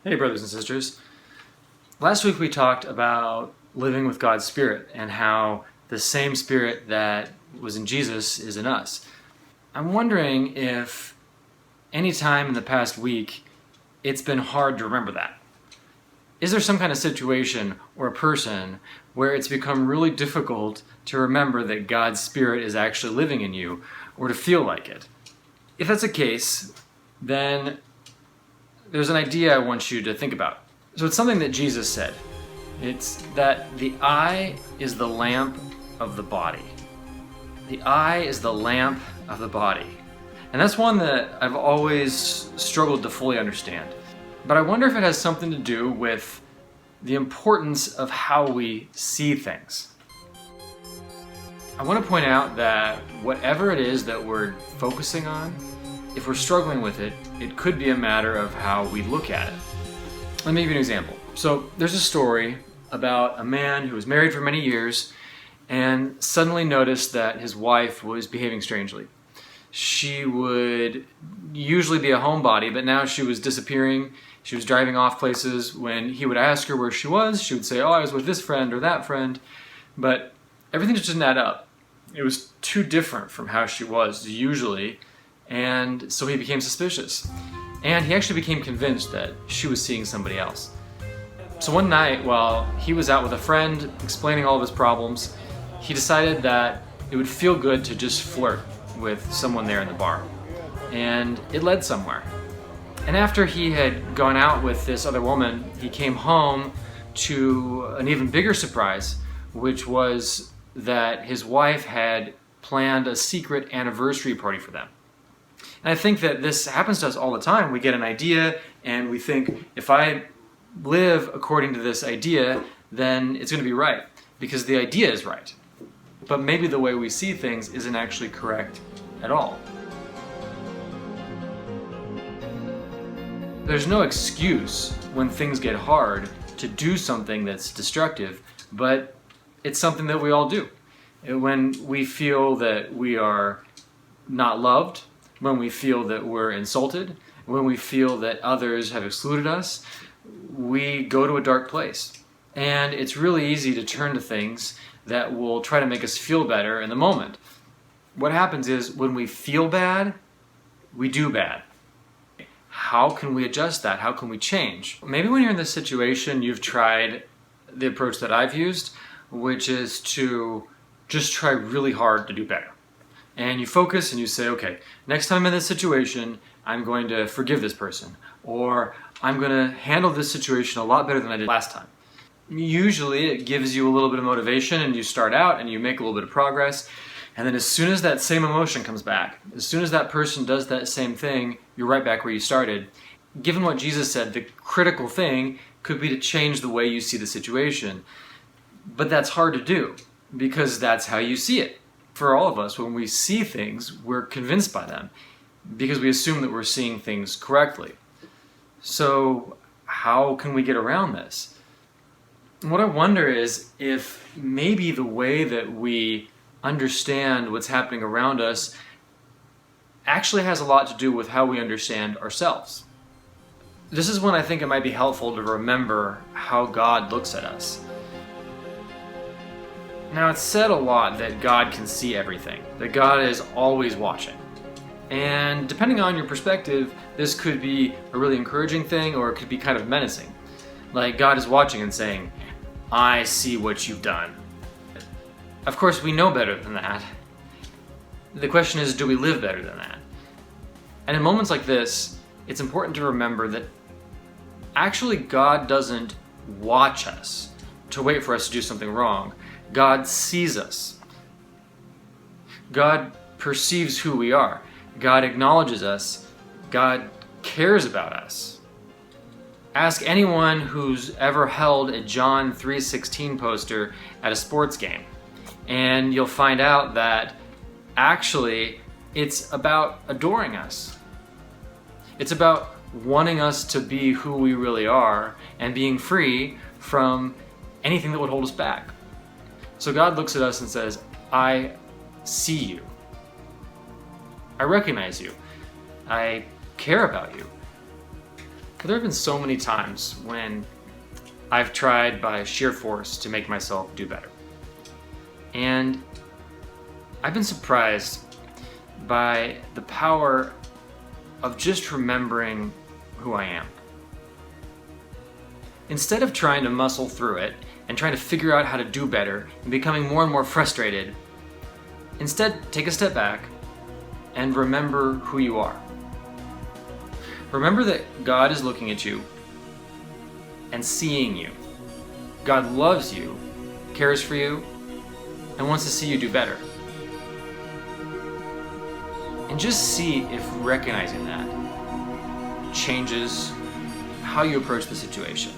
Hey brothers and sisters. Last week we talked about living with God's Spirit and how the same Spirit that was in Jesus is in us. I'm wondering if any time in the past week it's been hard to remember that. Is there some kind of situation or a person where it's become really difficult to remember that God's Spirit is actually living in you or to feel like it? If that's the case, then there's an idea I want you to think about. So it's something that Jesus said. It's that the eye is the lamp of the body. The eye is the lamp of the body. And that's one that I've always struggled to fully understand. But I wonder if it has something to do with the importance of how we see things. I want to point out that whatever it is that we're focusing on, if we're struggling with it, it could be a matter of how we look at it. Let me give you an example. So there's a story about a man who was married for many years and suddenly noticed that his wife was behaving strangely. She would usually be a homebody, but now she was disappearing. She was driving off places. When he would ask her where she would say, "Oh, I was with this friend or that friend." But everything just didn't add up. It was too different from how she was usually. And so he became suspicious. And he actually became convinced that she was seeing somebody else. So one night, while he was out with a friend explaining all of his problems, he decided that it would feel good to just flirt with someone there in the bar. And it led somewhere. And after he had gone out with this other woman, he came home to an even bigger surprise, which was that his wife had planned a secret anniversary party for them. And I think that this happens to us all the time. We get an idea and we think, if I live according to this idea, then it's going to be right, because the idea is right. But maybe the way we see things isn't actually correct at all. There's no excuse when things get hard to do something that's destructive, but it's something that we all do. When we feel that we are not loved, when we feel that we're insulted, when we feel that others have excluded us, we go to a dark place. And it's really easy to turn to things that will try to make us feel better in the moment. What happens is, when we feel bad, we do bad. How can we adjust that? How can we change? Maybe when you're in this situation, you've tried the approach that I've used, which is to just try really hard to do better. And you focus and you say, okay, next time I'm in this situation, I'm going to forgive this person, or I'm going to handle this situation a lot better than I did last time. Usually it gives you a little bit of motivation and you start out and you make a little bit of progress, and then as soon as that same emotion comes back, as soon as that person does that same thing, you're right back where you started. Given what Jesus said, the critical thing could be to change the way you see the situation. But that's hard to do, because that's how you see it. For all of us, when we see things, we're convinced by them because we assume that we're seeing things correctly. So how can we get around this? What I wonder is if maybe the way that we understand what's happening around us actually has a lot to do with how we understand ourselves. This is when I think it might be helpful to remember how God looks at us. Now, it's said a lot that God can see everything, that God is always watching. And depending on your perspective, this could be a really encouraging thing, or it could be kind of menacing. Like God is watching and saying, "I see what you've done." Of course, we know better than that. The question is, do we live better than that? And in moments like this, it's important to remember that actually God doesn't watch us to wait for us to do something wrong. God sees us. God perceives who we are. God acknowledges us. God cares about us. Ask anyone who's ever held a John 3:16 poster at a sports game, and you'll find out that actually it's about adoring us. It's about wanting us to be who we really are and being free from anything that would hold us back. So God looks at us and says, "I see you. I recognize you. I care about you. But there have been so many times when I've tried by sheer force to make myself do better. And I've been surprised by the power of just remembering who I am. Instead of trying to muscle through it and trying to figure out how to do better and becoming more and more frustrated, instead take a step back and remember who you are. Remember that God is looking at you and seeing you. God loves you, cares for you, and wants to see you do better. And just see if recognizing that changes how you approach the situation.